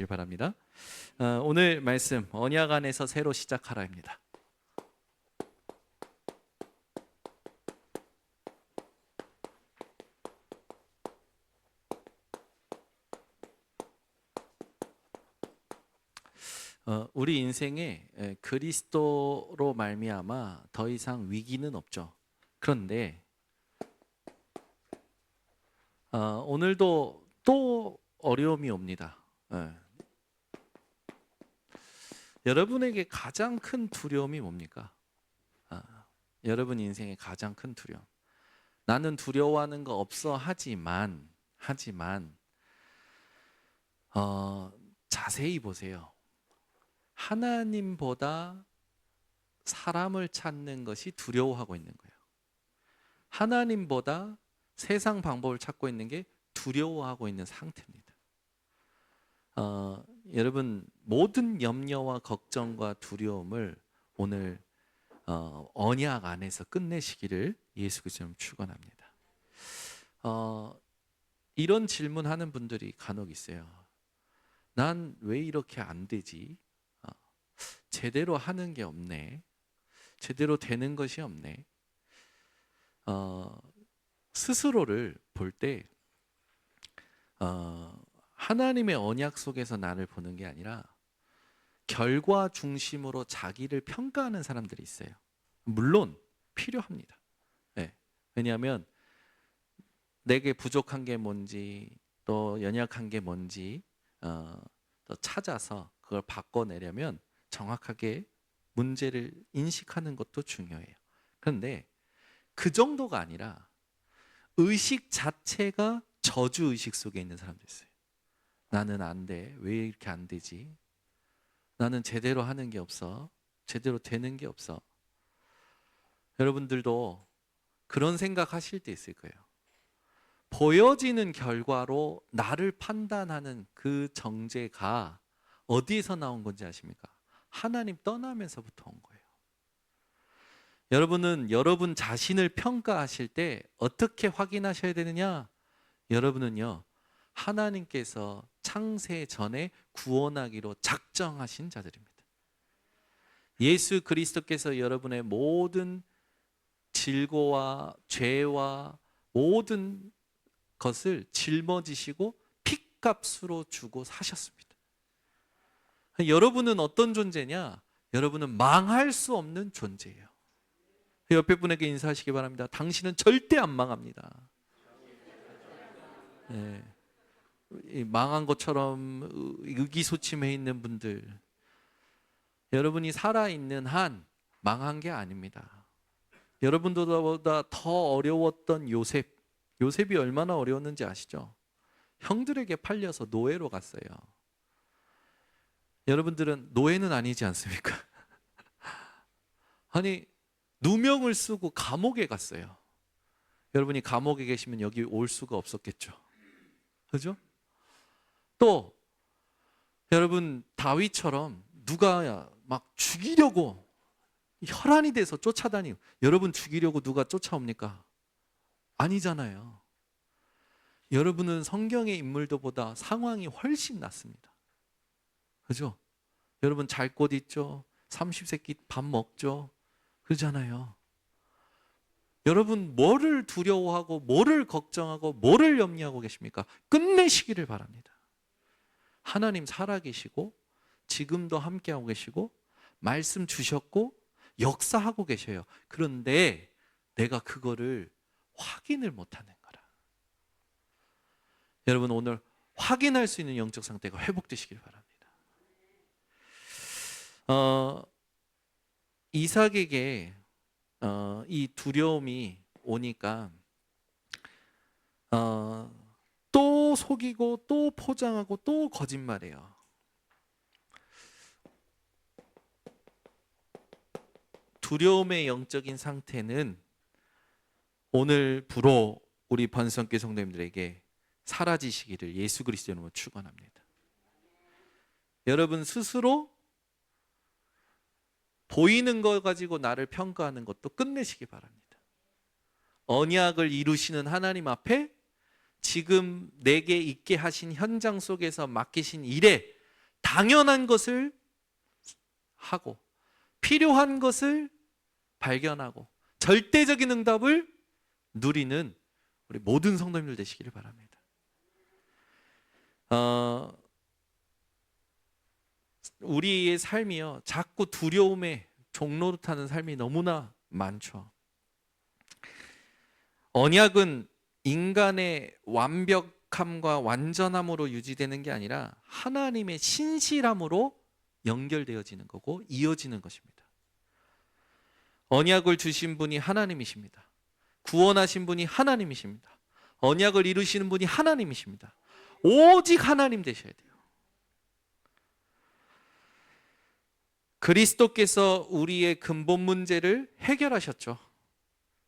바랍니다. 오늘 말씀 언약 안에서 새로 시작하라입니다. 우리 인생에 그리스도로 말미암아 더 이상 위기는 없죠. 그런데 오늘도 또 어려움이 옵니다. 여러분에게 가장 큰 두려움이 뭡니까? 여러분 인생의 가장 큰 두려움. 나는 두려워하는 거 없어 하지만 자세히 보세요. 하나님보다 사람을 찾는 것이 두려워하고 있는 거예요. 하나님보다 세상 방법을 찾고 있는 게 두려워하고 있는 상태입니다. 여러분 모든 염려와 걱정과 두려움을 오늘 언약 안에서 끝내시기를 예수 그리스도로 축원합니다. 이런 질문하는 분들이 간혹 있어요. 난 왜 이렇게 안 되지? 제대로 하는 게 없네. 제대로 되는 것이 없네. 스스로를 볼 때 하나님의 언약 속에서 나를 보는 게 아니라 결과 중심으로 자기를 평가하는 사람들이 있어요. 물론 필요합니다. 네. 왜냐하면 내게 부족한 게 뭔지 또 연약한 게 뭔지 또 찾아서 그걸 바꿔내려면 정확하게 문제를 인식하는 것도 중요해요. 그런데 그 정도가 아니라 의식 자체가 저주의식 속에 있는 사람도 있어요. 나는 안 돼. 왜 이렇게 안 되지? 나는 제대로 하는 게 없어. 제대로 되는 게 없어. 여러분들도 그런 생각하실 때 있을 거예요. 보여지는 결과로 나를 판단하는 그 정죄가 어디에서 나온 건지 아십니까? 하나님 떠나면서부터 온 거예요. 여러분은 여러분 자신을 평가하실 때 어떻게 확인하셔야 되느냐? 여러분은요, 하나님께서 창세 전에 구원하기로 작정하신 자들입니다. 예수 그리스도께서 여러분의 모든 질고와 죄와 모든 것을 짊어지시고 핏값으로 주고 사셨습니다. 여러분은 어떤 존재냐? 여러분은 망할 수 없는 존재예요. 옆에 분에게 인사하시기 바랍니다. 당신은 절대 안 망합니다. 네. 망한 것처럼 의기소침해 있는 분들, 여러분이 살아있는 한 망한 게 아닙니다. 여러분들보다 더 어려웠던 요셉이 얼마나 어려웠는지 아시죠? 형들에게 팔려서 노예로 갔어요. 여러분들은 노예는 아니지 않습니까? 아니, 누명을 쓰고 감옥에 갔어요. 여러분이 감옥에 계시면 여기 올 수가 없었겠죠. 그죠? 또 여러분 다윗처럼 누가 막 죽이려고 혈안이 돼서 쫓아다니고, 여러분 죽이려고 누가 쫓아옵니까? 아니잖아요. 여러분은 성경의 인물들보다 상황이 훨씬 낫습니다. 그죠? 여러분 잘 곳 있죠? 30세끼 밥 먹죠? 그러잖아요. 여러분 뭐를 두려워하고 뭐를 걱정하고 뭐를 염려하고 계십니까? 끝내시기를 바랍니다. 하나님 살아계시고 지금도 함께하고 계시고 말씀 주셨고 역사하고 계셔요. 그런데 내가 그거를 확인을 못하는 거라. 여러분 오늘 확인할 수 있는 영적 상태가 회복되시길 바랍니다. 이삭에게 이 두려움이 오니까 또 속이고 또 포장하고 또 거짓말해요. 두려움의 영적인 상태는 오늘부로 우리 번성교회 성도님들에게 사라지시기를 예수 그리스도의 이름으로 축원합니다. 여러분 스스로 보이는 것 가지고 나를 평가하는 것도 끝내시기 바랍니다. 언약을 이루시는 하나님 앞에 지금 내게 있게 하신 현장 속에서 맡기신 일에 당연한 것을 하고 필요한 것을 발견하고 절대적인 응답을 누리는 우리 모든 성도님들 되시기를 바랍니다. 우리의 삶이요, 자꾸 두려움의 종로로 타는 삶이 너무나 많죠. 언약은 인간의 완벽함과 완전함으로 유지되는 게 아니라 하나님의 신실함으로 연결되어지는 거고 이어지는 것입니다. 언약을 주신 분이 하나님이십니다. 구원하신 분이 하나님이십니다. 언약을 이루시는 분이 하나님이십니다. 오직 하나님 되셔야 돼요. 그리스도께서 우리의 근본 문제를 해결하셨죠.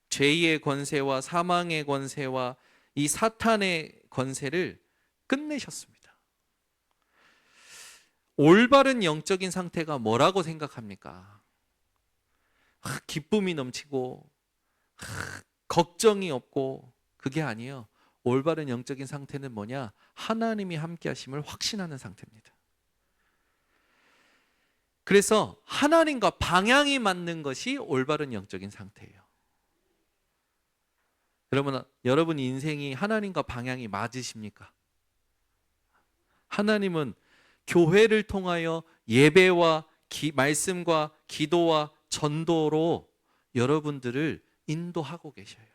죄의 권세와 사망의 권세와 이 사탄의 권세를 끝내셨습니다. 올바른 영적인 상태가 뭐라고 생각합니까? 기쁨이 넘치고 걱정이 없고, 그게 아니에요. 올바른 영적인 상태는 뭐냐? 하나님이 함께 하심을 확신하는 상태입니다. 그래서 하나님과 방향이 맞는 것이 올바른 영적인 상태예요. 여러분 인생이 하나님과 방향이 맞으십니까? 하나님은 교회를 통하여 예배와 말씀과 기도와 전도로 여러분들을 인도하고 계셔요.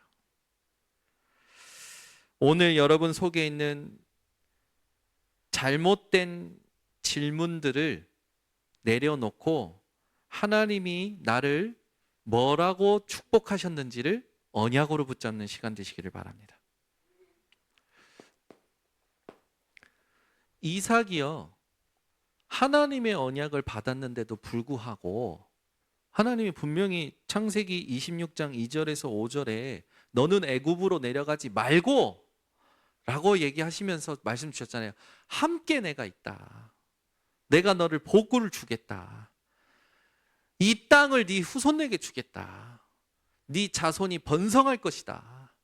오늘 여러분 속에 있는 잘못된 질문들을 내려놓고 하나님이 나를 뭐라고 축복하셨는지를 언약으로 붙잡는 시간 되시기를 바랍니다. 이삭이요, 하나님의 언약을 받았는데도 불구하고 하나님이 분명히 창세기 26장 2절에서 5절에 너는 애굽으로 내려가지 말고 라고 얘기하시면서 말씀 주셨잖아요. 함께 내가 있다. 내가 너를 복을 주겠다. 이 땅을 네 후손에게 주겠다. 네 자손이 번성할 것이다.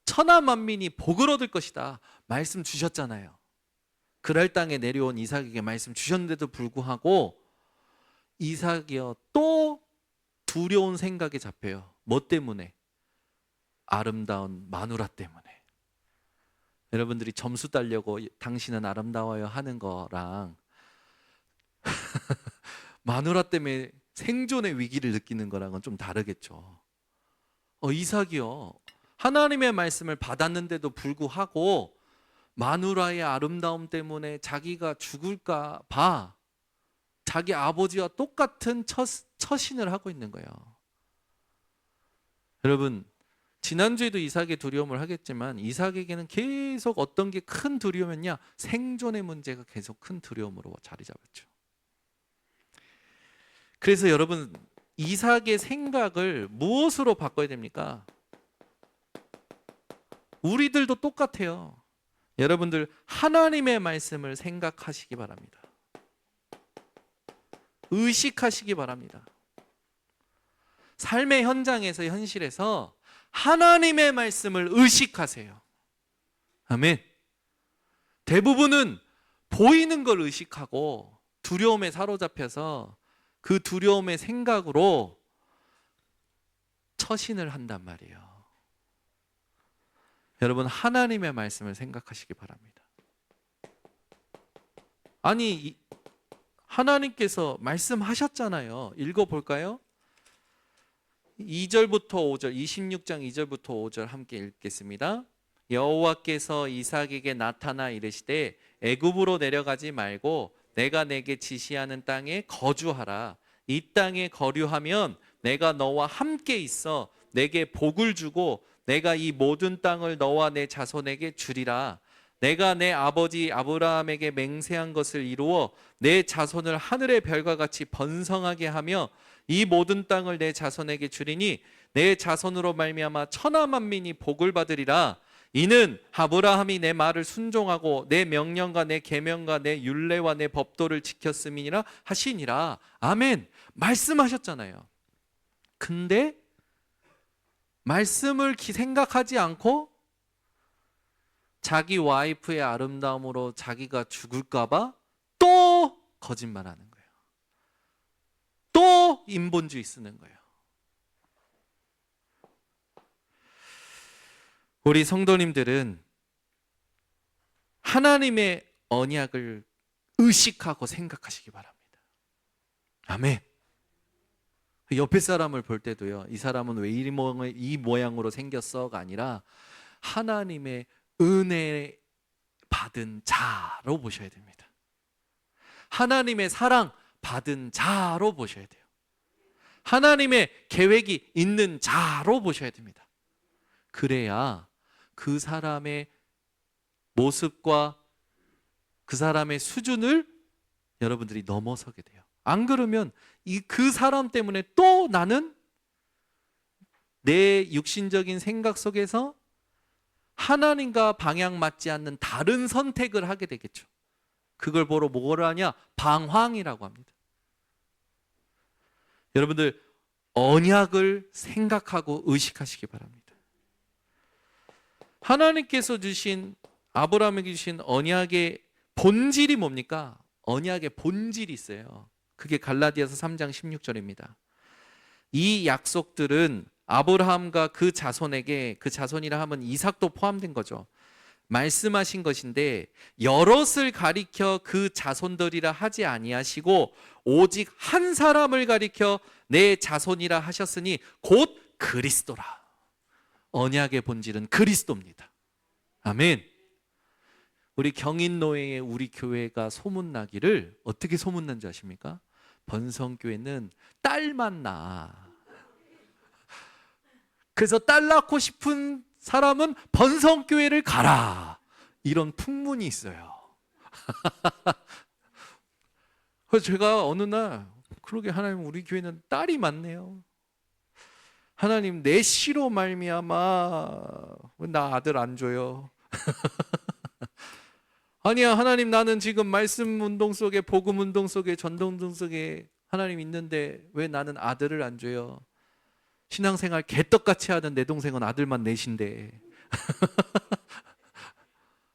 천하 만민이 복을 얻을 것이다. 말씀 주셨잖아요. 그랄 땅에 내려온 이삭에게 말씀 주셨는데도 불구하고 이삭이요, 또 두려운 생각에 잡혀요. 뭐 때문에? 아름다운 마누라 때문에. 여러분들이 점수 따려고 당신은 아름다워요 하는 거랑 마누라 때문에 생존의 위기를 느끼는 거랑은 좀 다르겠죠. 이삭이요, 하나님의 말씀을 받았는데도 불구하고 마누라의 아름다움 때문에 자기가 죽을까 봐 자기 아버지와 똑같은 처신을 하고 있는 거예요. 여러분, 지난주에도 이삭의 두려움을 하겠지만 이삭에게는 계속 어떤 게 큰 두려움이었냐? 생존의 문제가 계속 큰 두려움으로 자리 잡았죠. 그래서 여러분, 이삭의 생각을 무엇으로 바꿔야 됩니까? 우리들도 똑같아요. 여러분들 하나님의 말씀을 생각하시기 바랍니다. 의식하시기 바랍니다. 삶의 현장에서, 현실에서 하나님의 말씀을 의식하세요. 아멘. 대부분은 보이는 걸 의식하고 두려움에 사로잡혀서 그 두려움의 생각으로 처신을 한단 말이에요. 여러분, 하나님의 말씀을 생각하시기 바랍니다. 아니, 하나님께서 말씀하셨잖아요. 읽어볼까요? 2절부터 5절, 26장 2절부터 5절 함께 읽겠습니다. 여호와께서 이삭에게 나타나 이르시되 애굽으로 내려가지 말고 내가 내게 지시하는 땅에 거주하라. 이 땅에 거류하면 내가 너와 함께 있어 내게 복을 주고 내가 이 모든 땅을 너와 내 자손에게 주리라. 내가 내 아버지 아브라함에게 맹세한 것을 이루어 내 자손을 하늘의 별과 같이 번성하게 하며 이 모든 땅을 내 자손에게 주리니 내 자손으로 말미암아 천하 만민이 복을 받으리라. 이는 아브라함이 내 말을 순종하고 내 명령과 내 계명과 내 율례와 내 법도를 지켰음이니라 하시니라. 아멘. 말씀하셨잖아요. 근데 말씀을 생각하지 않고 자기 와이프의 아름다움으로 자기가 죽을까 봐 또 거짓말하는 거예요. 또 인본주의 쓰는 거예요. 우리 성도님들은 하나님의 언약을 의식하고 생각하시기 바랍니다. 아멘. 옆에 사람을 볼 때도요, 이 사람은 왜 이 모양으로 생겼어가 아니라 하나님의 은혜 받은 자로 보셔야 됩니다. 하나님의 사랑 받은 자로 보셔야 돼요. 하나님의 계획이 있는 자로 보셔야 됩니다. 그래야 그 사람의 모습과 그 사람의 수준을 여러분들이 넘어서게 돼요. 안 그러면 그 사람 때문에 또 나는 내 육신적인 생각 속에서 하나님과 방향 맞지 않는 다른 선택을 하게 되겠죠. 그걸 보러 뭐라 하냐? 방황이라고 합니다. 여러분들 언약을 생각하고 의식하시기 바랍니다. 하나님께서 주신, 아브라함에게 주신 언약의 본질이 뭡니까? 언약의 본질이 있어요. 그게 갈라디아서 3장 16절입니다. 이 약속들은 아브라함과 그 자손에게, 그 자손이라 하면 이삭도 포함된 거죠, 말씀하신 것인데 여럿을 가리켜 그 자손들이라 하지 아니하시고 오직 한 사람을 가리켜 내 자손이라 하셨으니 곧 그리스도라. 언약의 본질은 그리스도입니다. 아멘. 우리 경인노예의 우리 교회가 소문나기를 어떻게 소문난 줄 아십니까? 번성교회는 딸만 낳아. 그래서 딸 낳고 싶은 사람은 번성교회를 가라, 이런 풍문이 있어요. 그래서 제가 어느 날, 그러게 하나님 우리 교회는 딸이 많네요. 하나님 내 씨로 말미암아 왜 나 아들 안 줘요? 아니야 하나님, 나는 지금 말씀 운동 속에, 복음 운동 속에, 전도 운동 속에 하나님 있는데 왜 나는 아들을 안 줘요? 신앙생활 개떡같이 하는 내 동생은 아들만 넷인데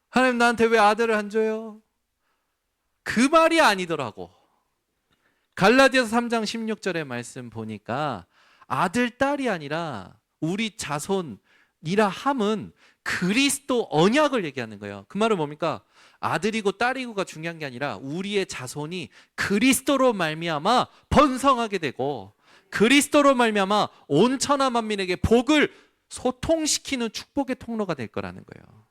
하나님 나한테 왜 아들을 안 줘요? 그 말이 아니더라고. 갈라디아서 3장 16절의 말씀 보니까 아들 딸이 아니라 우리 자손이라 함은 그리스도 언약을 얘기하는 거예요. 그 말은 뭡니까? 아들이고 딸이고가 중요한 게 아니라 우리의 자손이 그리스도로 말미암아 번성하게 되고 그리스도로 말미암아 온 천하 만민에게 복을 소통시키는 축복의 통로가 될 거라는 거예요.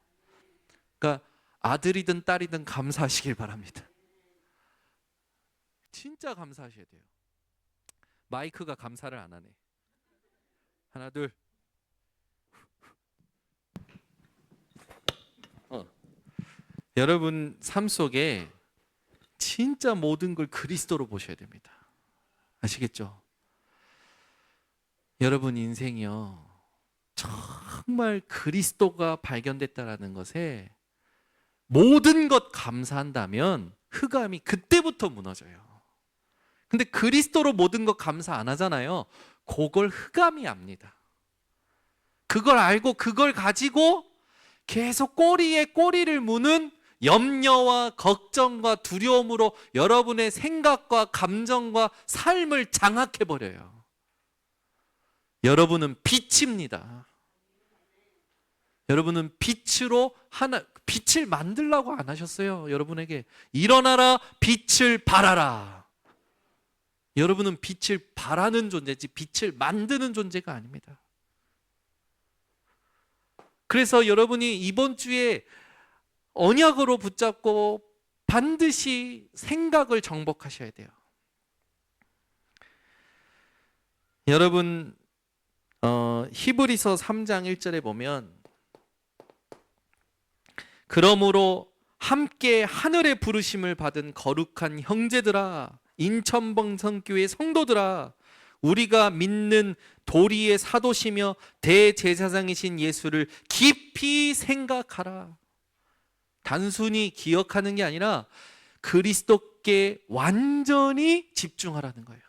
그러니까 아들이든 딸이든 감사하시길 바랍니다. 진짜 감사하셔야 돼요. 마이크가 감사를 안 하네. 하나 둘. 여러분 삶 속에 진짜 모든 걸 그리스도로 보셔야 됩니다. 아시겠죠? 여러분 인생이요, 정말 그리스도가 발견됐다라는 것에 모든 것 감사한다면 흑암이 그때부터 무너져요. 근데 그리스도로 모든 것 감사 안 하잖아요. 그걸 흑암이 압니다. 그걸 알고 그걸 가지고 계속 꼬리에 꼬리를 무는 염려와 걱정과 두려움으로 여러분의 생각과 감정과 삶을 장악해버려요. 여러분은 빛입니다. 여러분은 빛으로 빛을 만들라고 안 하셨어요. 여러분에게 일어나라, 빛을 발하라. 여러분은 빛을 발하는 존재지 빛을 만드는 존재가 아닙니다. 그래서 여러분이 이번 주에 언약으로 붙잡고 반드시 생각을 정복하셔야 돼요. 여러분 히브리서 3장 1절에 보면 그러므로 함께 하늘의 부르심을 받은 거룩한 형제들아, 인천번성교회 성도들아, 우리가 믿는 도리의 사도시며 대제사장이신 예수를 깊이 생각하라. 단순히 기억하는 게 아니라 그리스도께 완전히 집중하라는 거예요.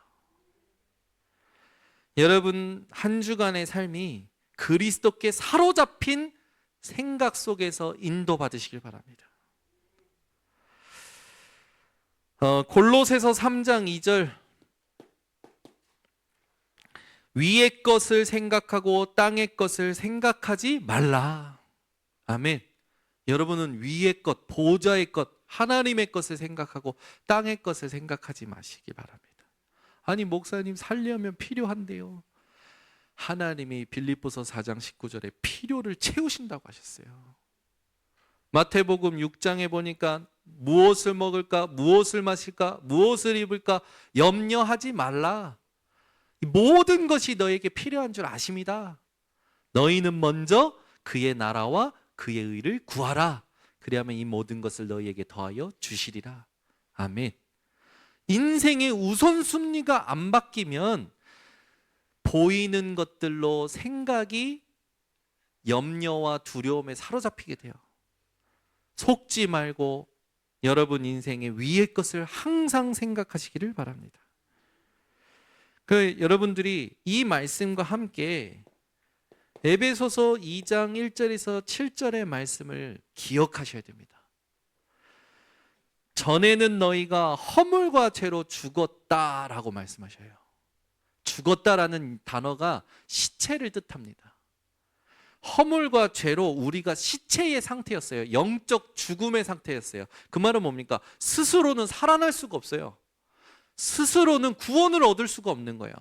여러분 한 주간의 삶이 그리스도께 사로잡힌 생각 속에서 인도받으시길 바랍니다. 골로새서 3장 2절, 위의 것을 생각하고 땅의 것을 생각하지 말라. 아멘. 여러분은 위의 것, 보좌의 것, 하나님의 것을 생각하고 땅의 것을 생각하지 마시기 바랍니다. 아니 목사님 살려면 필요한데요. 하나님이 빌립보서 4장 19절에 필요를 채우신다고 하셨어요. 마태복음 6장에 보니까 무엇을 먹을까, 무엇을 마실까, 무엇을 입을까 염려하지 말라. 모든 것이 너에게 필요한 줄 아십니다. 너희는 먼저 그의 나라와 그의 의를 구하라. 그리하면 이 모든 것을 너희에게 더하여 주시리라. 아멘. 인생의 우선순위가 안 바뀌면 보이는 것들로 생각이 염려와 두려움에 사로잡히게 돼요. 속지 말고 여러분 인생의 위의 것을 항상 생각하시기를 바랍니다. 여러분들이 이 말씀과 함께 에베소서 2장 1절에서 7절의 말씀을 기억하셔야 됩니다. 전에는 너희가 허물과 죄로 죽었다라고 말씀하셔요. 죽었다라는 단어가 시체를 뜻합니다. 허물과 죄로 우리가 시체의 상태였어요. 영적 죽음의 상태였어요. 그 말은 뭡니까? 스스로는 살아날 수가 없어요. 스스로는 구원을 얻을 수가 없는 거예요.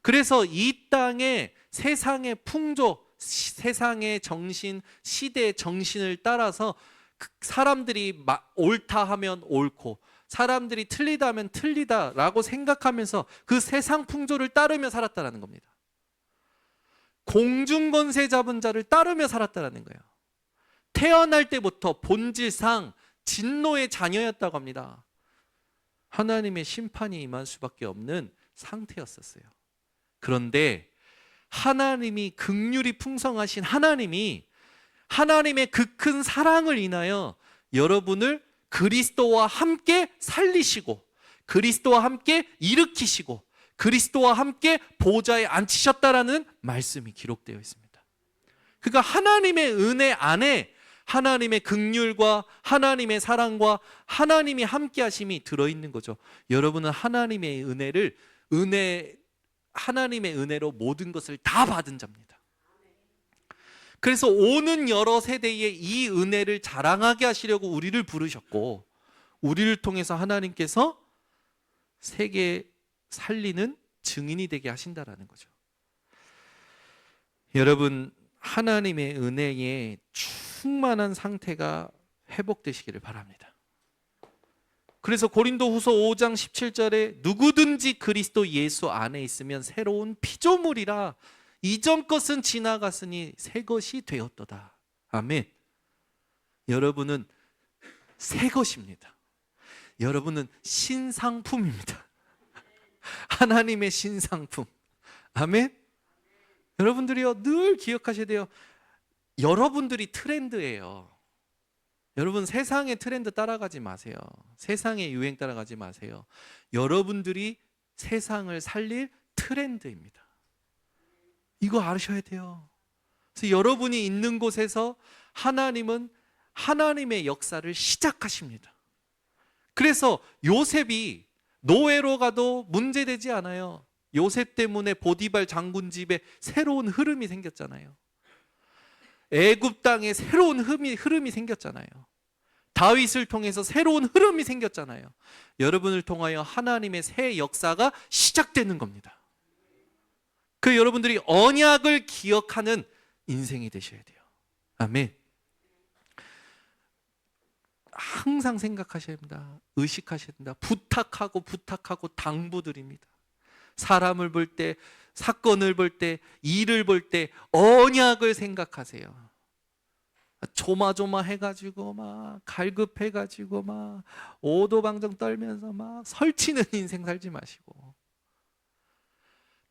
그래서 이 땅에 세상의 풍조, 세상의 정신, 시대의 정신을 따라서 사람들이 옳다 하면 옳고 사람들이 틀리다 하면 틀리다라고 생각하면서 그 세상 풍조를 따르며 살았다는 겁니다. 공중권세 잡은 자를 따르며 살았다는 거예요. 태어날 때부터 본질상 진노의 자녀였다고 합니다. 하나님의 심판이 임할 수밖에 없는 상태였었어요. 그런데 하나님이 긍휼이 풍성하신 하나님이 하나님의 그 큰 사랑을 인하여 여러분을 그리스도와 함께 살리시고 그리스도와 함께 일으키시고 그리스도와 함께 보좌에 앉히셨다라는 말씀이 기록되어 있습니다. 그러니까 하나님의 은혜 안에 하나님의 긍휼과 하나님의 사랑과 하나님이 함께 하심이 들어있는 거죠. 여러분은 하나님의 하나님의 은혜로 모든 것을 다 받은 자입니다. 그래서 오는 여러 세대에 이 은혜를 자랑하게 하시려고 우리를 부르셨고 우리를 통해서 하나님께서 세계 살리는 증인이 되게 하신다라는 거죠. 여러분 하나님의 은혜에 충만한 상태가 회복되시기를 바랍니다. 그래서 고린도후서 5장 17절에 누구든지 그리스도 예수 안에 있으면 새로운 피조물이라 이전 것은 지나갔으니 새 것이 되었도다. 아멘. 여러분은 새 것입니다. 여러분은 신상품입니다. 하나님의 신상품. 아멘. 여러분들이요 늘 기억하셔야 돼요. 여러분들이 트렌드예요. 여러분 세상의 트렌드 따라가지 마세요. 세상의 유행 따라가지 마세요. 여러분들이 세상을 살릴 트렌드입니다. 이거 아셔야 돼요. 그래서 여러분이 있는 곳에서 하나님은 하나님의 역사를 시작하십니다. 그래서 요셉이 노예로 가도 문제되지 않아요. 요셉 때문에 보디발 장군 집에 새로운 흐름이 생겼잖아요. 애굽 땅에 새로운 흐름이 생겼잖아요. 다윗을 통해서 새로운 흐름이 생겼잖아요. 여러분을 통하여 하나님의 새 역사가 시작되는 겁니다. 그 여러분들이 언약을 기억하는 인생이 되셔야 돼요. 아멘. 항상 생각하셔야 됩니다. 의식하셔야 됩니다. 부탁하고 당부드립니다. 사람을 볼 때, 사건을 볼 때, 일을 볼 때 언약을 생각하세요. 조마조마해가지고 막 갈급해가지고 막 오도방정 떨면서 막 설치는 인생 살지 마시고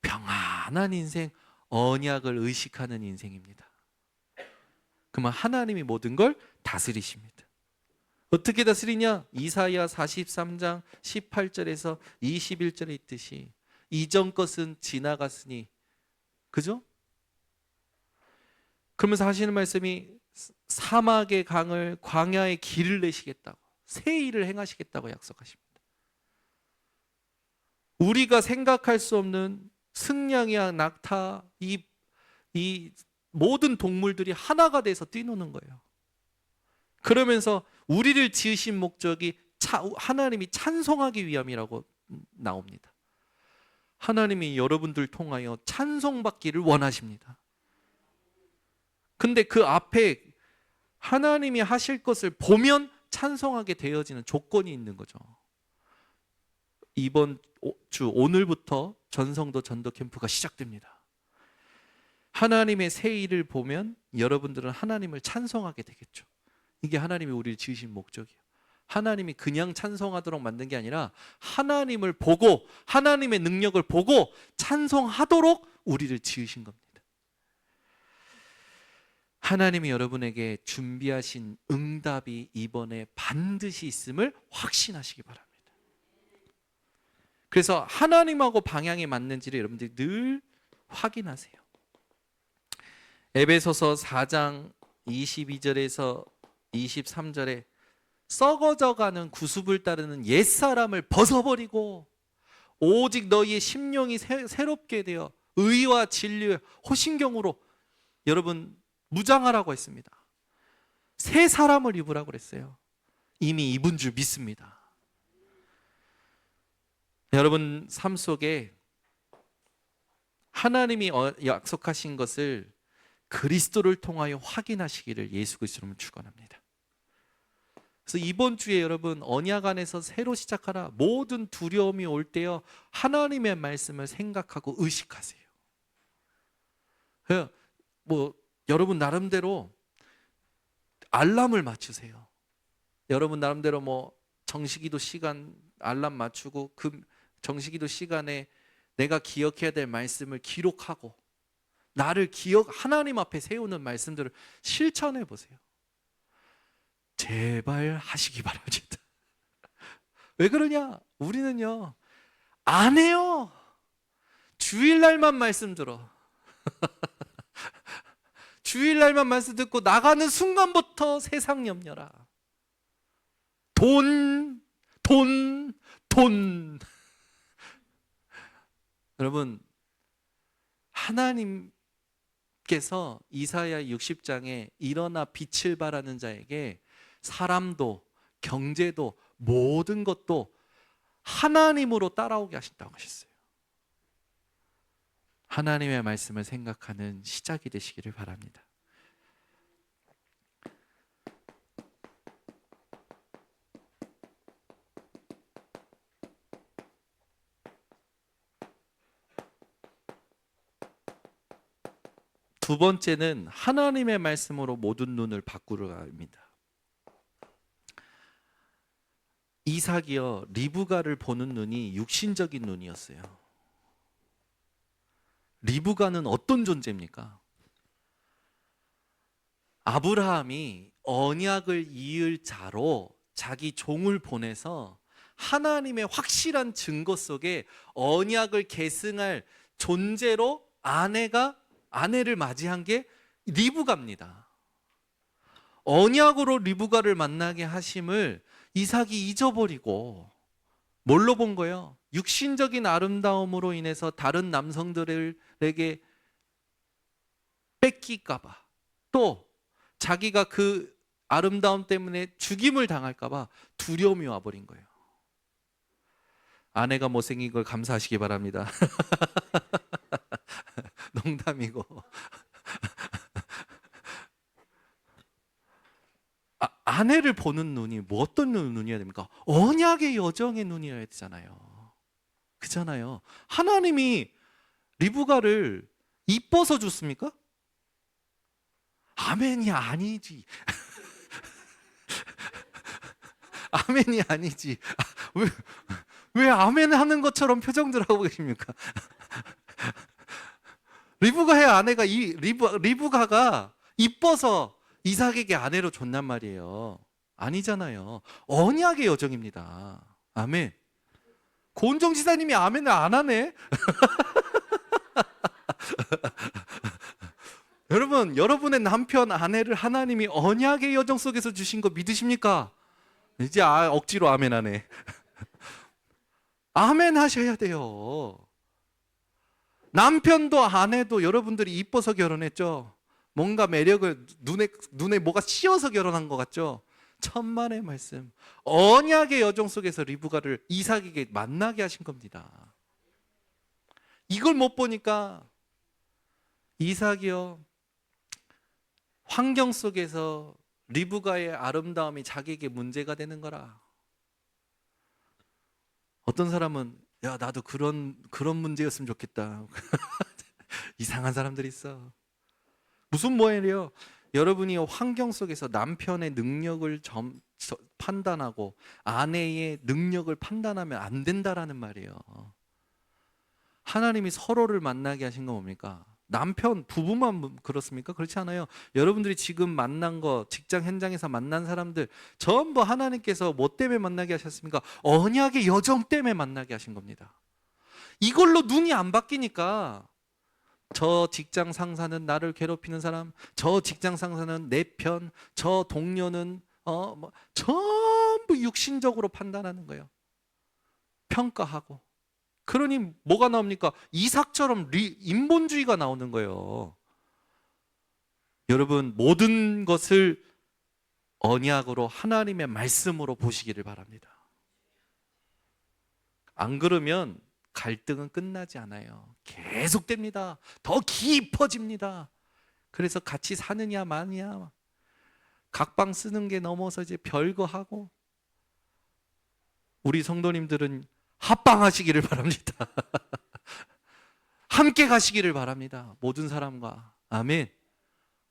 평안한 인생, 언약을 의식하는 인생입니다. 그러면 하나님이 모든 걸 다스리십니다. 어떻게 다스리냐? 이사야 43장 18절에서 21절에 있듯이 이전 것은 지나갔으니, 그죠? 그러면서 하시는 말씀이 사막의 강을 광야의 길을 내시겠다고, 새 일을 행하시겠다고 약속하십니다. 우리가 생각할 수 없는 승냥이와 낙타, 이 모든 동물들이 하나가 돼서 뛰노는 거예요. 그러면서 우리를 지으신 목적이 하나님이 찬송하기 위함이라고 나옵니다. 하나님이 여러분들 통하여 찬송받기를 원하십니다. 근데 그 앞에 하나님이 하실 것을 보면 찬송하게 되어지는 조건이 있는 거죠. 이번 주 오늘부터 전성도 전도 캠프가 시작됩니다. 하나님의 새 일을 보면 여러분들은 하나님을 찬송하게 되겠죠. 이게 하나님이 우리를 지으신 목적이에요. 하나님이 그냥 찬송하도록 만든 게 아니라 하나님을 보고 하나님의 능력을 보고 찬송하도록 우리를 지으신 겁니다. 하나님이 여러분에게 준비하신 응답이 이번에 반드시 있음을 확신하시기 바랍니다. 그래서 하나님하고 방향이 맞는지를 여러분들이 늘 확인하세요. 에베소서 4장 22절에서 23절에 썩어져가는 구습을 따르는 옛사람을 벗어버리고 오직 너희의 심령이 새롭게 되어 의와 진리의 호신경으로 여러분 무장하라고 했습니다. 새 사람을 입으라고 그랬어요. 이미 입은 줄 믿습니다. 여러분 삶 속에 하나님이 약속하신 것을 그리스도를 통하여 확인하시기를 예수 그리스도로 축원합니다. 그래서 이번 주에 여러분 언약 안에서 새로 시작하라. 모든 두려움이 올 때요 하나님의 말씀을 생각하고 의식하세요. 여러분 나름대로 알람을 맞추세요. 여러분 나름대로 정시기도 시간 알람 맞추고 그 정시기도 시간에 내가 기억해야 될 말씀을 기록하고 나를 하나님 앞에 세우는 말씀들을 실천해 보세요. 제발 하시기 바랍니다. 왜 그러냐? 우리는요 안 해요. 주일날만 말씀 들어. 주일날만 말씀 듣고 나가는 순간부터 세상 염려라. 돈. 여러분 하나님께서 이사야 60장에 일어나 빛을 발하는 자에게 사람도 경제도 모든 것도 하나님으로 따라오게 하신다고 하셨어요. 하나님의 말씀을 생각하는 시작이 되시기를 바랍니다. 두 번째는 하나님의 말씀으로 모든 눈을 바꾸려 합니다. 이삭이요 리브가를 보는 눈이 육신적인 눈이었어요. 리브가는 어떤 존재입니까? 아브라함이 언약을 이을 자로 자기 종을 보내서 하나님의 확실한 증거 속에 언약을 계승할 존재로 아내를 맞이한 게 리브가입니다. 언약으로 리브가를 만나게 하심을 이삭이 잊어버리고 뭘로 본 거예요? 육신적인 아름다움으로 인해서 다른 남성들에게 뺏길까봐 또 자기가 그 아름다움 때문에 죽임을 당할까봐 두려움이 와버린 거예요. 아내가 못생긴 걸 감사하시기 바랍니다. 농담이고 아내를 보는 눈이 어떤 눈이어야 됩니까? 언약의 여정의 눈이어야 되잖아요. 그렇잖아요. 하나님이 리브가를 이뻐서 줬습니까? 아멘이 아니지. 아멘이 아니지. 왜 아멘 하는 것처럼 표정들 하고 계십니까? 리브가의 아내가 리브가가 이뻐서 이삭에게 아내로 줬단 말이에요. 아니잖아요. 언약의 여정입니다. 아멘. 고은정 지사님이 아멘을 안 하네. 여러분, 여러분의 남편, 아내를 하나님이 언약의 여정 속에서 주신 거 믿으십니까? 이제 억지로 아멘 하네. 아멘 하셔야 돼요. 남편도 아내도 여러분들이 이뻐서 결혼했죠. 뭔가 매력을 눈에 뭐가 씌어서 결혼한 것 같죠. 천만의 말씀, 언약의 여정 속에서 리브가를 이삭에게 만나게 하신 겁니다. 이걸 못 보니까 이삭이요, 환경 속에서 리브가의 아름다움이 자기에게 문제가 되는 거라. 어떤 사람은 야, 나도 그런 문제였으면 좋겠다. 이상한 사람들이 있어. 무슨 뭐예요? 여러분이 환경 속에서 남편의 능력을 판단하고 아내의 능력을 판단하면 안 된다라는 말이에요. 하나님이 서로를 만나게 하신 건 뭡니까? 남편, 부부만 그렇습니까? 그렇지 않아요. 여러분들이 지금 만난 거, 직장 현장에서 만난 사람들 전부 하나님께서 뭐 때문에 만나게 하셨습니까? 언약의 여정 때문에 만나게 하신 겁니다. 이걸로 눈이 안 바뀌니까 저 직장 상사는 나를 괴롭히는 사람, 저 직장 상사는 내 편, 저 동료는 전부 육신적으로 판단하는 거예요. 평가하고. 그러니 뭐가 나옵니까? 이삭처럼 인본주의가 나오는 거예요. 여러분, 모든 것을 언약으로 하나님의 말씀으로 보시기를 바랍니다. 안 그러면 갈등은 끝나지 않아요. 계속됩니다. 더 깊어집니다. 그래서 같이 사느냐 마느냐, 각방 쓰는 게 넘어서 이제 별거 하고, 우리 성도님들은 합방하시기를 바랍니다. 함께 가시기를 바랍니다. 모든 사람과. 아멘.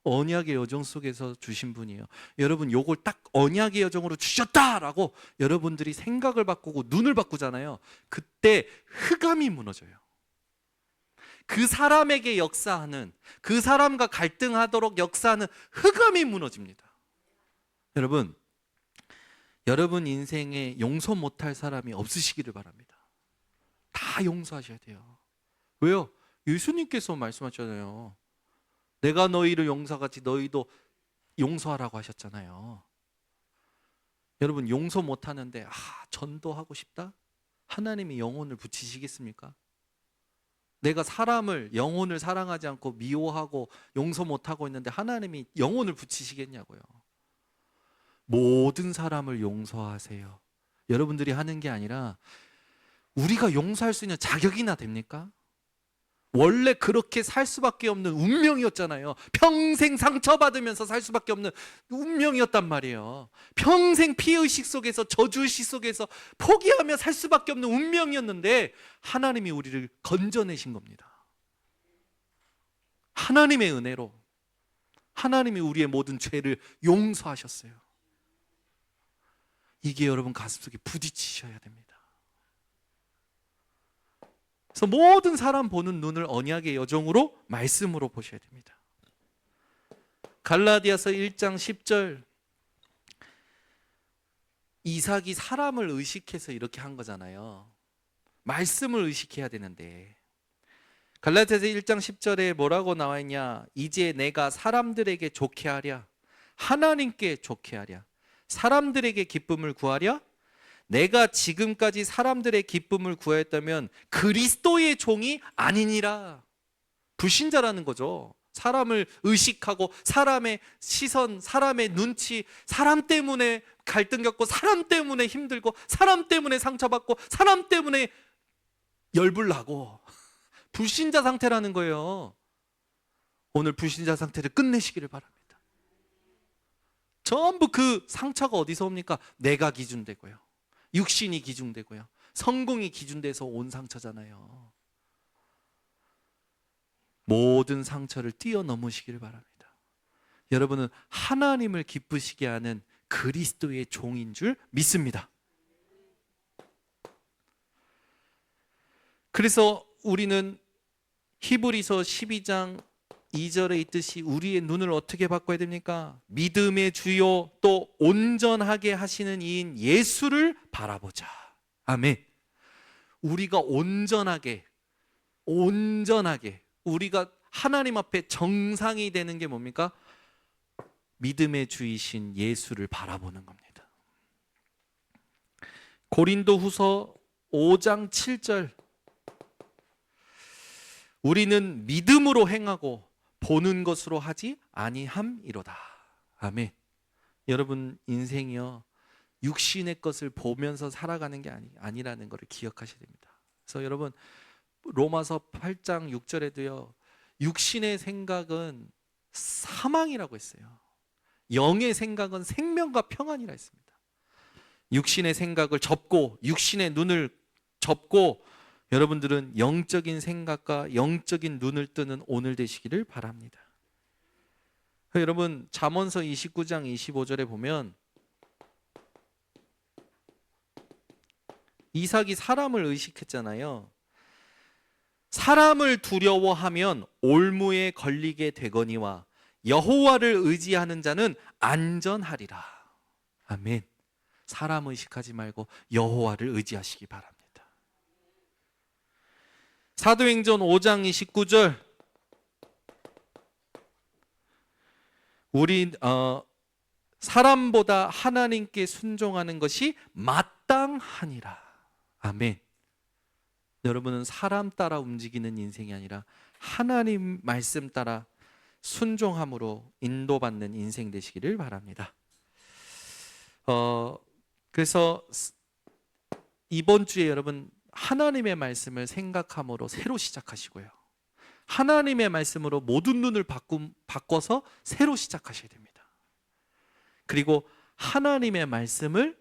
언약의 여정 속에서 주신 분이에요. 여러분, 요걸 딱 언약의 여정으로 주셨다라고 여러분들이 생각을 바꾸고 눈을 바꾸잖아요. 그때 흑암이 무너져요. 그 사람에게 역사하는, 그 사람과 갈등하도록 역사하는 흑암이 무너집니다. 여러분, 여러분 인생에 용서 못할 사람이 없으시기를 바랍니다. 다 용서하셔야 돼요. 왜요? 예수님께서 말씀하셨잖아요. 내가 너희를 용서하같이 너희도 용서하라고 하셨잖아요. 여러분, 용서 못하는데 전도하고 싶다? 하나님이 영혼을 붙이시겠습니까? 내가 사람을, 영혼을 사랑하지 않고 미워하고 용서 못하고 있는데 하나님이 영혼을 붙이시겠냐고요. 모든 사람을 용서하세요. 여러분들이 하는 게 아니라 우리가 용서할 수 있는 자격이나 됩니까? 원래 그렇게 살 수밖에 없는 운명이었잖아요. 평생 상처받으면서 살 수밖에 없는 운명이었단 말이에요. 평생 피의식 속에서, 저주의식 속에서 포기하며 살 수밖에 없는 운명이었는데 하나님이 우리를 건져내신 겁니다. 하나님의 은혜로 하나님이 우리의 모든 죄를 용서하셨어요. 이게 여러분 가슴속에 부딪히셔야 됩니다. 그래서 모든 사람 보는 눈을 언약의 여정으로, 말씀으로 보셔야 됩니다. 갈라디아서 1장 10절, 이삭이 사람을 의식해서 이렇게 한 거잖아요. 말씀을 의식해야 되는데, 갈라디아서 1장 10절에 뭐라고 나와 있냐? 이제 내가 사람들에게 좋게 하랴, 하나님께 좋게 하랴, 사람들에게 기쁨을 구하랴. 내가 지금까지 사람들의 기쁨을 구하였다면 그리스도의 종이 아니니라. 불신자라는 거죠. 사람을 의식하고 사람의 시선, 사람의 눈치, 사람 때문에 갈등 겪고, 사람 때문에 힘들고, 사람 때문에 상처받고, 사람 때문에 열불나고, 불신자 상태라는 거예요. 오늘 불신자 상태를 끝내시기를 바랍니다. 전부 그 상처가 어디서 옵니까? 내가 기준되고요, 육신이 기준되고요, 성공이 기준돼서 온 상처잖아요. 모든 상처를 뛰어넘으시기를 바랍니다. 여러분은 하나님을 기쁘시게 하는 그리스도의 종인 줄 믿습니다. 그래서 우리는 히브리서 12장 2절에 있듯이 우리의 눈을 어떻게 바꿔야 됩니까? 믿음의 주요 또 온전하게 하시는 이인 예수를 바라보자. 아멘. 우리가 온전하게 우리가 하나님 앞에 정상이 되는 게 뭡니까? 믿음의 주이신 예수를 바라보는 겁니다. 고린도후서 5장 7절, 우리는 믿음으로 행하고 보는 것으로 하지 아니함이로다. 아멘. 여러분, 인생이요, 육신의 것을 보면서 살아가는 게 아니라는 것을 기억하셔야 됩니다. 그래서 여러분, 로마서 8장 6절에도요, 육신의 생각은 사망이라고 했어요. 영의 생각은 생명과 평안이라 했습니다. 육신의 생각을 접고, 육신의 눈을 접고, 여러분들은 영적인 생각과 영적인 눈을 뜨는 오늘 되시기를 바랍니다. 여러분, 잠언서 29장 25절에 보면 이삭이 사람을 의식했잖아요. 사람을 두려워하면 올무에 걸리게 되거니와 여호와를 의지하는 자는 안전하리라. 아멘. 사람 의식하지 말고 여호와를 의지하시기 바랍니다. 사도행전 5장 29절, 우리 사람보다 하나님께 순종하는 것이 마땅하니라. 아멘. 여러분은 사람 따라 움직이는 인생이 아니라 하나님 말씀 따라 순종함으로 인도받는 인생 되시기를 바랍니다. 그래서 이번 주에 여러분, 하나님의 말씀을 생각함으로 새로 시작하시고요, 하나님의 말씀으로 모든 눈을 바꿔서 새로 시작하셔야 됩니다. 그리고 하나님의 말씀을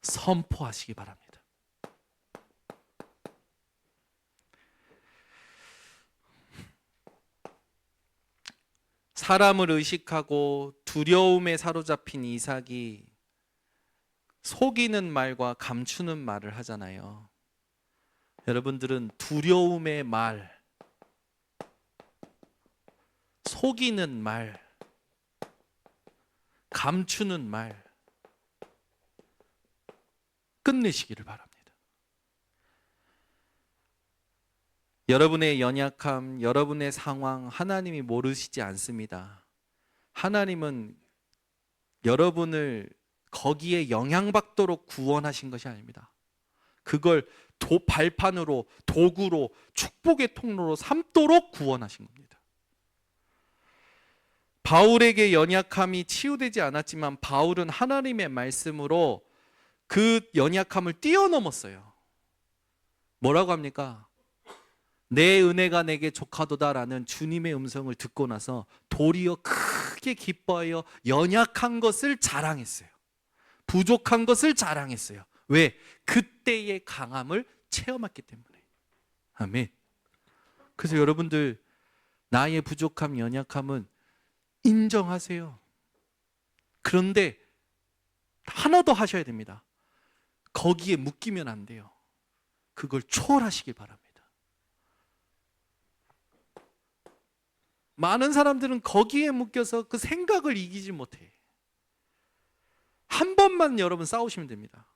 선포하시기 바랍니다. 사람을 의식하고 두려움에 사로잡힌 이삭이 속이는 말과 감추는 말을 하잖아요. 여러분들은 두려움의 말, 속이는 말, 감추는 말 끝내시기를 바랍니다. 여러분의 연약함, 여러분의 상황 하나님이 모르시지 않습니다. 하나님은 여러분을 거기에 영향받도록 구원하신 것이 아닙니다. 그걸 발판으로, 도구로, 축복의 통로로 삼도록 구원하신 겁니다. 바울에게 연약함이 치유되지 않았지만 바울은 하나님의 말씀으로 그 연약함을 뛰어넘었어요. 뭐라고 합니까? 내 은혜가 내게 족하도다라는 주님의 음성을 듣고 나서 도리어 크게 기뻐하여 연약한 것을 자랑했어요. 부족한 것을 자랑했어요. 왜? 그때의 강함을 체험했기 때문에. 아멘. 그래서 여러분들, 나의 부족함, 연약함은 인정하세요. 그런데 하나 더 하셔야 됩니다. 거기에 묶이면 안 돼요. 그걸 초월하시길 바랍니다. 많은 사람들은 거기에 묶여서 그 생각을 이기지 못해. 한 번만 여러분 싸우시면 됩니다.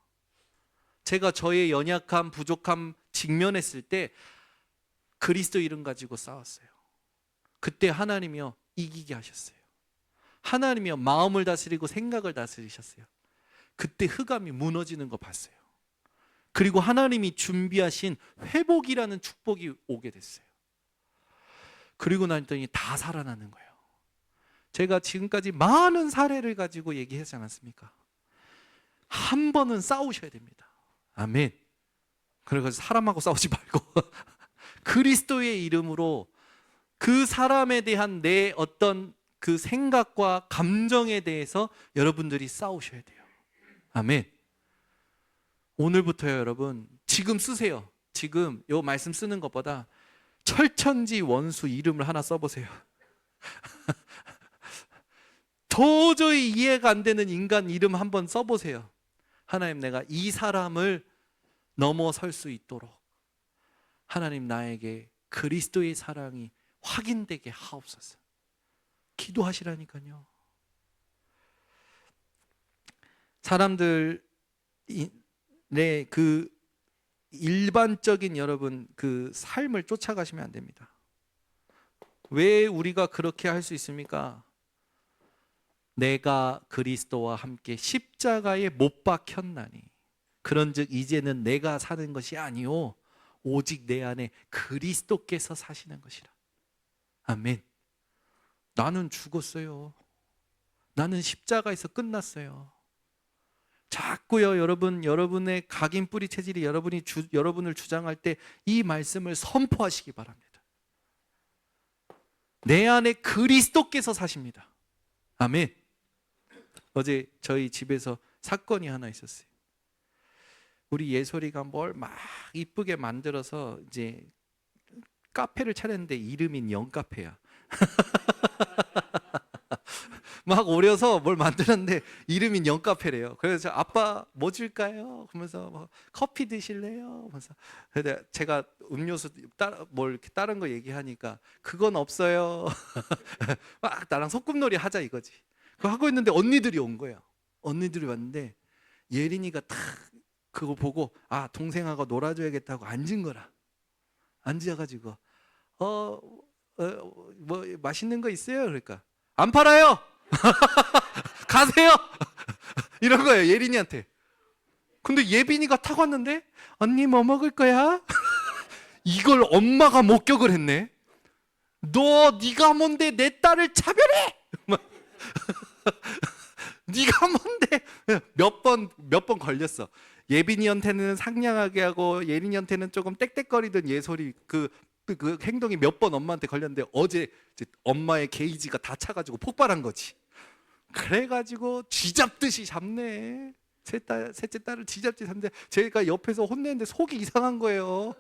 제가 저의 연약함, 부족함 직면했을 때 그리스도 이름 가지고 싸웠어요. 그때 하나님이요, 이기게 하셨어요. 하나님이요, 마음을 다스리고 생각을 다스리셨어요. 그때 흑암이 무너지는 거 봤어요. 그리고 하나님이 준비하신 회복이라는 축복이 오게 됐어요. 그리고 나더니 다 살아나는 거예요. 제가 지금까지 많은 사례를 가지고 얘기하지 않았습니까? 한 번은 싸우셔야 됩니다. 아멘. 그래서 사람하고 싸우지 말고 그리스도의 이름으로 그 사람에 대한 내 어떤 그 생각과 감정에 대해서 여러분들이 싸우셔야 돼요. 아멘. 오늘부터요, 여러분, 지금 쓰세요. 지금 요 말씀 쓰는 것보다 철천지 원수 이름을 하나 써보세요. 도저히 이해가 안 되는 인간 이름 한번 써보세요. 하나님, 내가 이 사람을 넘어설 수 있도록 하나님, 나에게 그리스도의 사랑이 확인되게 하옵소서. 기도하시라니까요. 사람들의 그 일반적인 여러분 그 삶을 쫓아가시면 안 됩니다. 왜 우리가 그렇게 할 수 있습니까? 내가 그리스도와 함께 십자가에 못 박혔나니 그런즉 이제는 내가 사는 것이 아니요 오직 내 안에 그리스도께서 사시는 것이라. 아멘. 나는 죽었어요. 나는 십자가에서 끝났어요. 자꾸요 여러분의 각인 뿌리 체질이 여러분을 주장할 때 이 말씀을 선포하시기 바랍니다. 내 안에 그리스도께서 사십니다. 아멘. 어제 저희 집에서 사건이 하나 있었어요. 우리 예솔이가 뭘 막 이쁘게 만들어서 이제 카페를 차렸는데 이름이 영카페야. 막 오려서 뭘 만들었는데 이름이 영카페래요. 그래서 아빠 뭐 줄까요? 그러면서 뭐 커피 드실래요? 그래서 제가 음료수 이렇게 다른 거 얘기하니까 그건 없어요. 막 나랑 소꿉놀이 하자 이거지. 그거 하고 있는데 언니들이 온 거예요. 언니들이 왔는데 예린이가 딱 그거 보고 아 동생하고 놀아줘야겠다고 앉은 거라. 앉아가지고 뭐 맛있는 거 있어요? 그러니까 안 팔아요. 가세요. 이런 거예요 예린이한테. 근데 예빈이가 타고 왔는데 언니 뭐 먹을 거야? 이걸 엄마가 목격을 했네. 네가 뭔데 내 딸을 차별해? 네가 뭔데? 몇 번 걸렸어. 예빈이한테는 상냥하게 하고 예린이한테는 조금 땡땡거리던 예솔이 그 행동이 몇 번 엄마한테 걸렸는데 어제 이제 엄마의 게이지가 다 차가지고 폭발한 거지. 그래가지고 쥐잡듯이 잡네. 셋째 딸을 쥐잡듯이 잡는데 제가 옆에서 혼내는데 속이 이상한 거예요.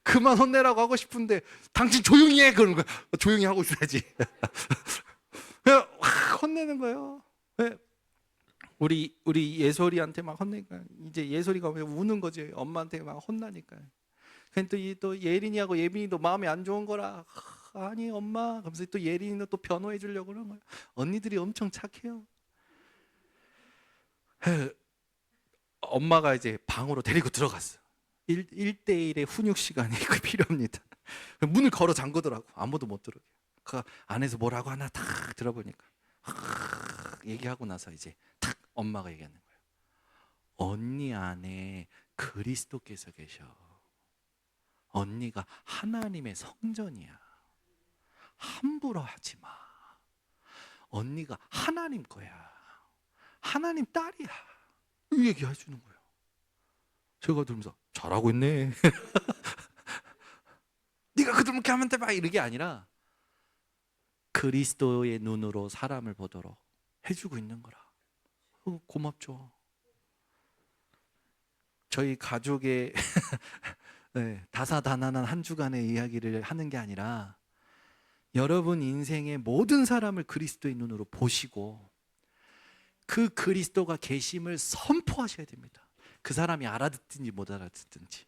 그만 혼내라고 하고 싶은데 당신 조용히 해 그러는 거야. 조용히 하고 있어야지. 그냥 확 혼내는 거예요. 우리 예솔이한테 막 혼내니까 이제 예솔이가 우는 거지. 엄마한테 막 혼나니까. 또 예린이하고 예빈이도 마음이 안 좋은 거라. 아니 엄마. 그러면서 또 예린이는 또 변호해 주려고 그러는 거예요. 언니들이 엄청 착해요. 엄마가 이제 방으로 데리고 들어갔어. 1대1의 훈육 시간이 필요합니다. 문을 걸어 잠그더라고. 아무도 못 들어오게. 그 안에서 뭐라고 하나 탁 들어보니까 얘기하고 나서 이제 탁 엄마가 얘기하는 거예요. 언니 안에 그리스도께서 계셔. 언니가 하나님의 성전이야. 함부로 하지 마. 언니가 하나님 거야. 하나님 딸이야. 이 얘기 해주는 거예요. 제가 들으면서 잘하고 있네. 네가 그렇게 하면 돼 막 이런 게 아니라 그리스도의 눈으로 사람을 보도록 해주고 있는 거라. 고맙죠. 저희 가족의 네, 다사다난한 한 주간의 이야기를 하는 게 아니라 여러분 인생의 모든 사람을 그리스도의 눈으로 보시고 그 그리스도가 계심을 선포하셔야 됩니다. 그 사람이 알아듣든지 못 알아듣든지.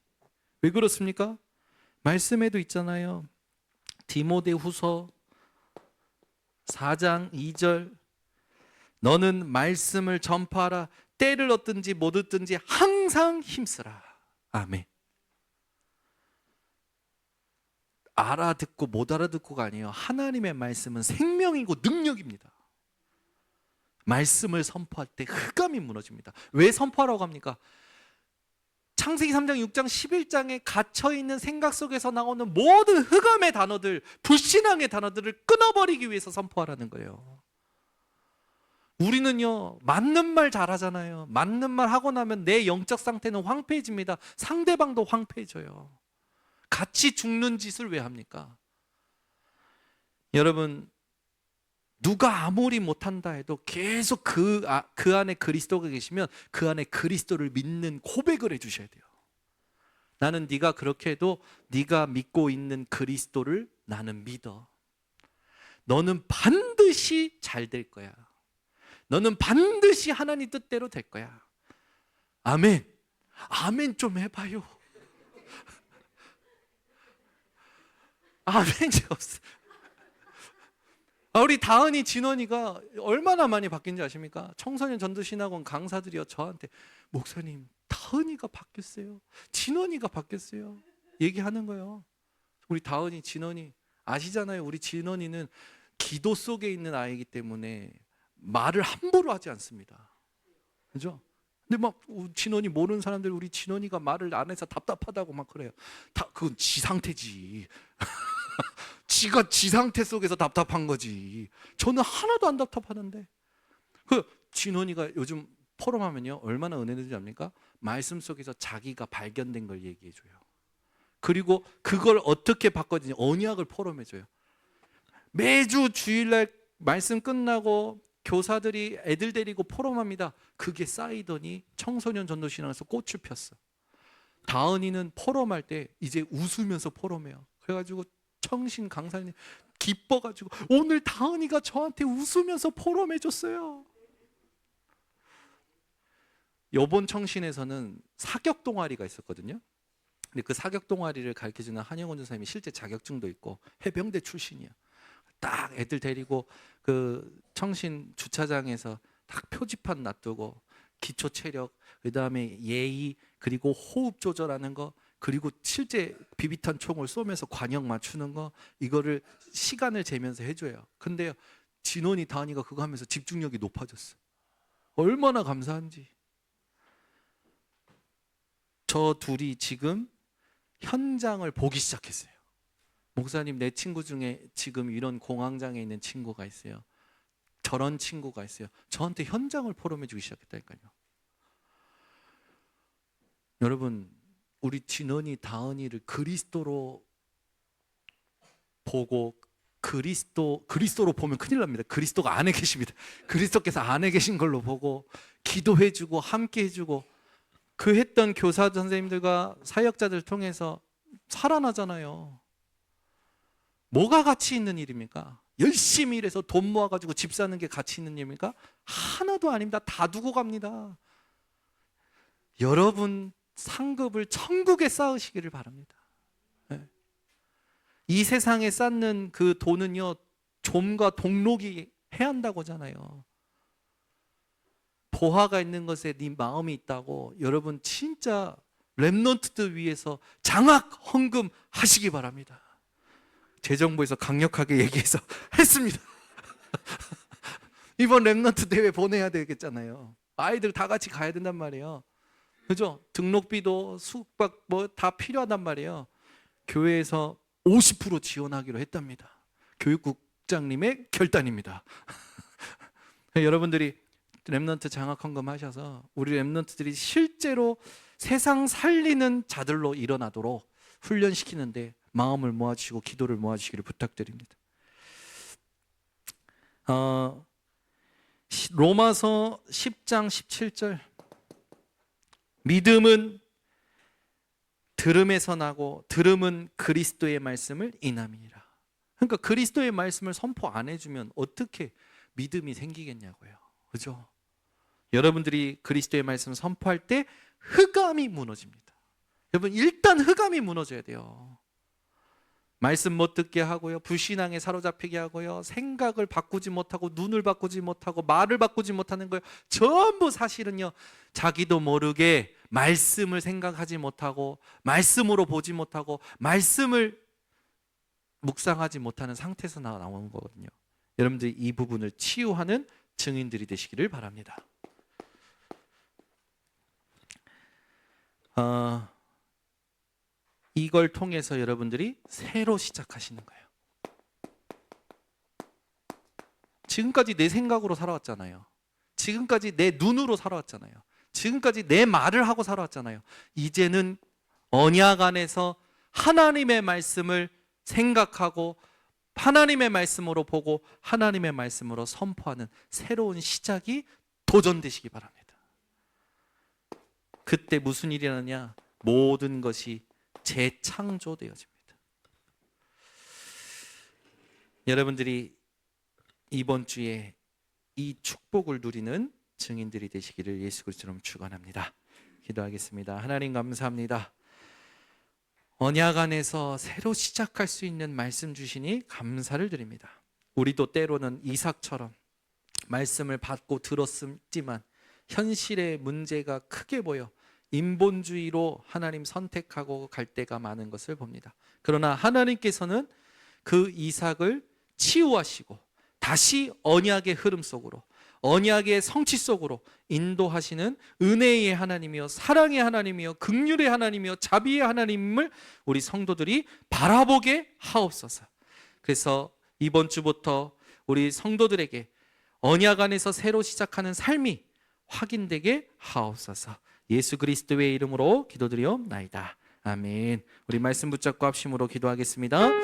왜 그렇습니까? 말씀에도 있잖아요. 디모데후서 4장 2절 너는 말씀을 전파하라. 때를 얻든지 못 얻든지 항상 힘쓰라. 아멘. 알아듣고 못 알아듣고가 아니에요. 하나님의 말씀은 생명이고 능력입니다. 말씀을 선포할 때 흑암이 무너집니다. 왜 선포하라고 합니까? 창세기 3장, 6장, 11장에 갇혀있는 생각 속에서 나오는 모든 흑암의 단어들, 불신앙의 단어들을 끊어버리기 위해서 선포하라는 거예요. 우리는요 맞는 말 잘하잖아요. 맞는 말 하고 나면 내 영적 상태는 황폐해집니다. 상대방도 황폐해져요. 같이 죽는 짓을 왜 합니까? 여러분 누가 아무리 못한다 해도 계속 그 안에 그리스도가 계시면 그 안에 그리스도를 믿는 고백을 해주셔야 돼요. 나는 네가 그렇게 해도 네가 믿고 있는 그리스도를 나는 믿어. 너는 반드시 잘 될 거야. 너는 반드시 하나님 뜻대로 될 거야. 아멘. 아멘 좀 해봐요. 아멘이 없어. 우리 다은이, 진원이가 얼마나 많이 바뀐지 아십니까? 청소년 전도신학원 강사들이요 저한테 목사님 다은이가 바뀌었어요. 진원이가 바뀌었어요. 얘기하는 거예요. 우리 다은이, 진원이 아시잖아요. 우리 진원이는 기도 속에 있는 아이이기 때문에 말을 함부로 하지 않습니다. 그죠? 근데 막 진원이 모르는 사람들, 우리 진원이가 말을 안 해서 답답하다고 막 그래요. 그건 지 상태지. 지가 지 상태 속에서 답답한 거지. 저는 하나도 안 답답하는데. 그 진원이가 요즘 포럼하면요 얼마나 은혜되는지 압니까? 말씀 속에서 자기가 발견된 걸 얘기해줘요. 그리고 그걸 어떻게 바꿔주냐, 언약을 포럼해줘요. 매주 주일날 말씀 끝나고 교사들이 애들 데리고 포럼합니다. 그게 쌓이더니 청소년 전도신앙에서 꽃을 폈어. 다은이는 포럼할 때 이제 웃으면서 포럼해요. 그래가지고 청신 강사님 기뻐가지고 오늘 다은이가 저한테 웃으면서 포럼해줬어요. 요번 청신에서는 사격 동아리가 있었거든요. 근데 그 사격 동아리를 가르쳐주는 한영원 전사님이 실제 자격증도 있고 해병대 출신이야. 딱 애들 데리고 그 청신 주차장에서 딱 표지판 놔두고 기초 체력, 그 다음에 예의, 그리고 호흡 조절하는 거, 그리고 실제 비비탄 총을 쏘면서 관역 맞추는 거, 이거를 시간을 재면서 해줘요. 근데 진원이 다은이가 그거 하면서 집중력이 높아졌어. 얼마나 감사한지. 저 둘이 지금 현장을 보기 시작했어요. 목사님, 내 친구 중에 지금 이런 공황장애 있는 친구가 있어요. 저런 친구가 있어요. 저한테 현장을 포럼해 주기 시작했다니까요. 여러분, 우리 진원이 다은이를 그리스도로 보고, 그리스도로 보면 큰일 납니다. 그리스도가 안에 계십니다. 그리스도께서 안에 계신 걸로 보고 기도해 주고 함께 해 주고, 그 했던 교사 선생님들과 사역자들 통해서 살아나잖아요. 뭐가 가치 있는 일입니까? 열심히 일해서 돈 모아가지고 집 사는 게 가치 있는 일입니까? 하나도 아닙니다. 다 두고 갑니다. 여러분 상급을 천국에 쌓으시기를 바랍니다. 네. 이 세상에 쌓는 그 돈은요, 좀과 동록이 해야 한다고 하잖아요. 보화가 있는 것에 네 마음이 있다고. 여러분 진짜 렘넌트들 위해서 장학 헌금 하시기 바랍니다. 재정부에서 강력하게 얘기해서 했습니다. 이번 렘넌트 대회 보내야 되겠잖아요. 아이들 다 같이 가야 된단 말이에요. 그죠? 등록비도 숙박 뭐 다 필요하단 말이에요. 교회에서 50% 지원하기로 했답니다. 교육국장님의 결단입니다. 여러분들이 렘넌트 장학 헌금 하셔서 우리 렘넌트들이 실제로 세상 살리는 자들로 일어나도록 훈련시키는데 마음을 모아주시고 기도를 모아주시기를 부탁드립니다. 로마서 10장 17절, 믿음은 들음에서 나고 들음은 그리스도의 말씀을 인함이니라. 그러니까 그리스도의 말씀을 선포 안 해주면 어떻게 믿음이 생기겠냐고요. 그죠? 여러분들이 그리스도의 말씀을 선포할 때 흑암이 무너집니다. 여러분 일단 흑암이 무너져야 돼요. 말씀 못 듣게 하고요, 불신앙에 사로잡히게 하고요, 생각을 바꾸지 못하고 눈을 바꾸지 못하고 말을 바꾸지 못하는 거예요. 전부 사실은요, 자기도 모르게 말씀을 생각하지 못하고 말씀으로 보지 못하고 말씀을 묵상하지 못하는 상태에서 나오는 거거든요. 여러분들이 이 부분을 치유하는 증인들이 되시기를 바랍니다. 이걸 통해서 여러분들이 새로 시작하시는 거예요. 지금까지 내 생각으로 살아왔잖아요. 지금까지 내 눈으로 살아왔잖아요. 지금까지 내 말을 하고 살아왔잖아요. 이제는 언약 안에서 하나님의 말씀을 생각하고 하나님의 말씀으로 보고 하나님의 말씀으로 선포하는 새로운 시작이 도전되시기 바랍니다. 그때 무슨 일이 일어나냐? 모든 것이 재창조되어집니다. 여러분들이 이번 주에 이 축복을 누리는 증인들이 되시기를 예수 그리스도로 축원합니다. 기도하겠습니다. 하나님 감사합니다. 언약 안에서 새로 시작할 수 있는 말씀 주시니 감사를 드립니다. 우리도 때로는 이삭처럼 말씀을 받고 들었지만 현실의 문제가 크게 보여 인본주의로 하나님 선택하고 갈 때가 많은 것을 봅니다. 그러나 하나님께서는 그 이삭을 치유하시고 다시 언약의 흐름 속으로, 언약의 성취 속으로 인도하시는 은혜의 하나님이요, 사랑의 하나님이요, 긍휼의 하나님이요, 자비의 하나님을 우리 성도들이 바라보게 하옵소서. 그래서 이번 주부터 우리 성도들에게 언약 안에서 새로 시작하는 삶이 확인되게 하옵소서. 예수 그리스도의 이름으로 기도드리옵나이다. 아멘. 우리 말씀 붙잡고 합심으로 기도하겠습니다.